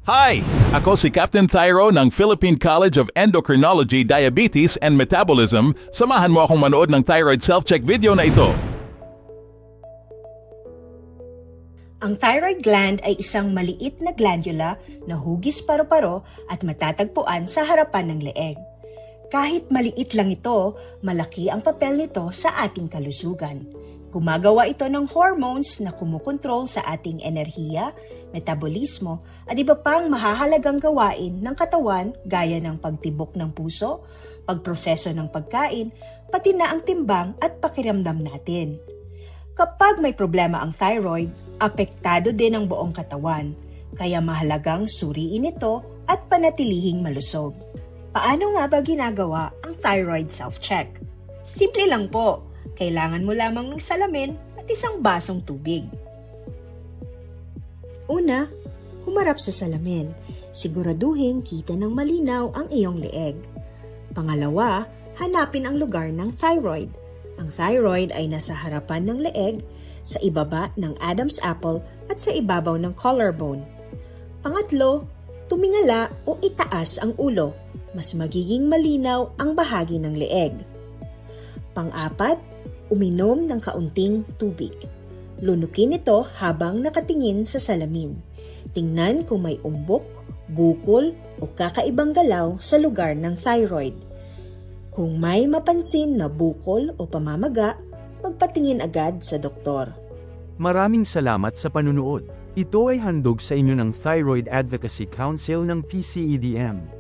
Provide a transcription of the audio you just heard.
Hi! Ako si Captain Thyro ng Philippine College of Endocrinology, Diabetes and Metabolism. Samahan mo akong manood ng thyroid self-check video na ito. Ang thyroid gland ay isang maliit na glandula na hugis paru-paro at matatagpuan sa harapan ng leeg. Kahit maliit lang ito, malaki ang papel nito sa ating kalusugan. Gumagawa ito ng hormones na kumukontrol sa ating enerhiya, metabolismo at iba pang mahahalagang gawain ng katawan gaya ng pagtibok ng puso, pagproseso ng pagkain, pati na ang timbang at pakiramdam natin. Kapag may problema ang thyroid, apektado din ang buong katawan, kaya mahalagang suriin ito at panatilihing malusog. Paano nga ba ginagawa ang thyroid self-check? Simple lang po. Kailangan mo lamang ng salamin at isang basong tubig. Una, humarap sa salamin. Siguraduhin kita ng malinaw ang iyong leeg. Pangalawa, hanapin ang lugar ng thyroid. Ang thyroid ay nasa harapan ng leeg, sa ibaba ng Adam's apple at sa ibabaw ng collarbone. Pangatlo, tumingala o itaas ang ulo. Mas magiging malinaw ang bahagi ng leeg. Pang-apat, uminom ng kaunting tubig. Lunukin ito habang nakatingin sa salamin. Tingnan kung may umbok, bukol o kakaibang galaw sa lugar ng thyroid. Kung may mapansin na bukol o pamamaga, magpatingin agad sa doktor. Maraming salamat sa panunood. Ito ay handog sa inyo ng Thyroid Advocacy Council ng PCEDM.